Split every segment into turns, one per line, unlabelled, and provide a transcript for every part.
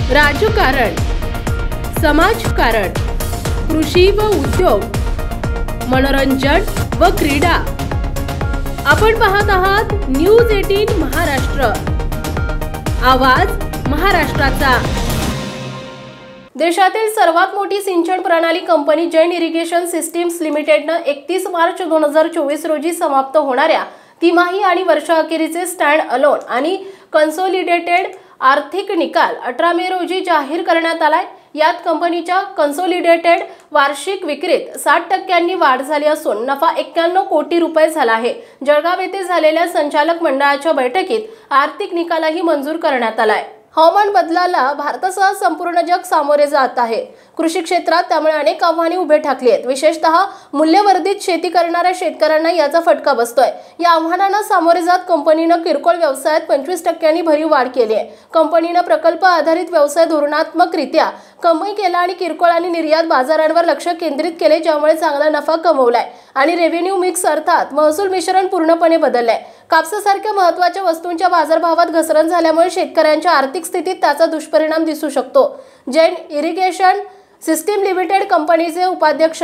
राजकारण, समाजकारण, कृषी व उद्योग, मनोरंजन व क्रीडा। आपण पाहत आहात न्यूज 18 महाराष्ट्र, आवाज महाराष्ट्राचा। देशातील सर्वात मोठी सिंचन प्रणाली कंपनी जैन इरिगेशन सिस्टीम्स लिमिटेडने 31 मार्च 2024 रोजी समाप्त होणाऱ्या तिमाही आणि वर्षाअखेरीचे स्टँड अलोन आणि कन्सोलिडेटेड आर्थिक निकाल 18 मे रोजी जाहीर करण्यात आलाय। यात कंपनीच्या कन्सोलिडेटेड वार्षिक विक्रीत 60% वाढ झाली असून नफा 91 कोटी रुपये झाला आहे। जळगाव येथे झालेल्या संचालक मंडळाच्या बैठकीत आर्थिक निकालही मंजूर करण्यात आलाय। हवामान बदलाला भारतासह संपूर्ण जग सामोरे जात आहे। कृषी क्षेत्रात त्यामुळे अनेक आव्हाने उभे ठाकली आहेत। विशेषतः मूल्यवर्धित शेती करणाऱ्या शेतकऱ्यांना याचा फटका बसतोय। या आव्हानांना सामोरे जात कंपनीने किरकोळ व्यवसायात 25% भरीव वाढ केली आहे। कंपनीने प्रकल्प आधारित व्यवसाय धोरणात्मकरित्या कमी केला आणि किरकोळ आणि निर्यात बाजारांवर लक्ष केंद्रित केले, ज्यामुळे चांगला नफा कमवलाय आणि रेव्हेन्यू मिक्स अर्थात महसूल मिश्रण पूर्णपणे बदलले। कापसासारख्या महत्त्वाच्या वस्तूंच्या बाजारभावात घसरण झाल्यामुळे शेतकऱ्यांच्या आर्थिक स्थितीत त्याचा दुष्परिणाम दिसू शकतो। जैन इरिगेशन सिस्टीम लिमिटेड कंपनीचे उपाध्यक्ष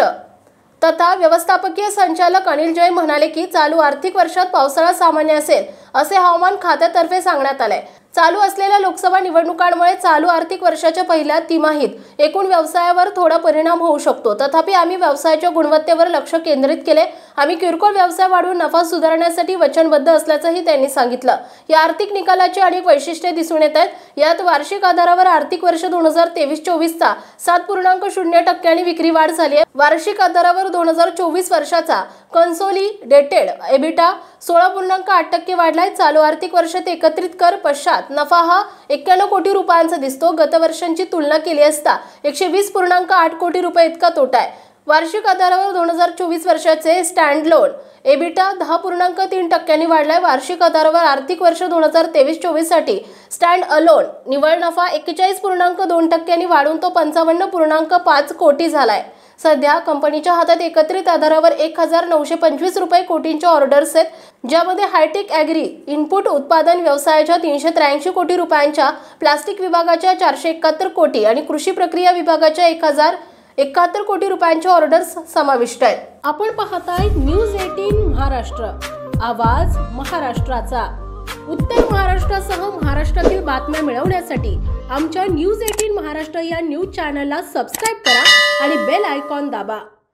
तथा व्यवस्थापकीय संचालक अनिल जैन म्हणाले की चालू आर्थिक वर्षात पावसाळा सामान्य असेल असे हवामान खात्यातर्फे सांगण्यात आले। चालू असलेल्या लोकसभा निवडणुकांमुळे चालू आर्थिक वर्षाच्या पहिल्या तिमाहीत एकूण व्यवसायावर थोडा परिणाम होऊ शकतो। तथापि आम्ही व्यवसायाच्या गुणवत्तेवर लक्ष केंद्रित केले। आम्ही किरकोळ व्यवसाय वाढवून नफा सुधारण्यासाठी वचनबद्ध असल्याचंही त्यांनी सांगितलं। या आर्थिक निकालाची अनेक वैशिष्ट्ये दिसून येत आहेत। यात वार्षिक आधारावर आर्थिक वर्ष 2023-24चा 7.0% विक्री वाढ झाली आहे। वार्षिक आधारावर 2024 वर्षाचा कन्सोलिडेटेड एबिटा 16.8% वाढलाय। चालू आर्थिक वर्षात एकत्रित कर पश्चात नफा हा 91 कोटी रुपयांचा दिसतो। गत वर्षांची तुलना केली असता 120.8 कोटी रुपये इतका तोटा आहे। वार्षिक आधारावर 2024 वर्षाचे स्टँडलोन एबिटा 10.3% वाढलाय। वार्षिक आधारावर आर्थिक वर्ष 2023-24 साठी स्टँड अलोन निव्वळ नफा 41.2% वाढून तो 55.5 कोटी झालाय। सध्या कंपनीच्या हातात एकत्रित आधारावर 1925 कोटींच्या ऑर्डर्स आहेत, ज्यामध्ये हायटेक ॲग्री इनपुट उत्पादन व्यवसायाच्या 383 कोटी रुपयांच्या, प्लास्टिक विभागाच्या 471 कोटी आणि कृषी प्रक्रिया विभागाच्या 1071 कोटी रुपयांच्या ऑर्डर्स समाविष्ट आहेत। आपण पाहताय न्यूज 18 महाराष्ट्र, आवाज महाराष्ट्राचा। उत्तर महाराष्ट्रासह महाराष्ट्रातील बातम्या मिळवण्यासाठी आमच्या न्यूज 18 महाराष्ट्र या न्यूज चॅनलला सबस्क्राइब करा आणि बेल आयकॉन दाबा।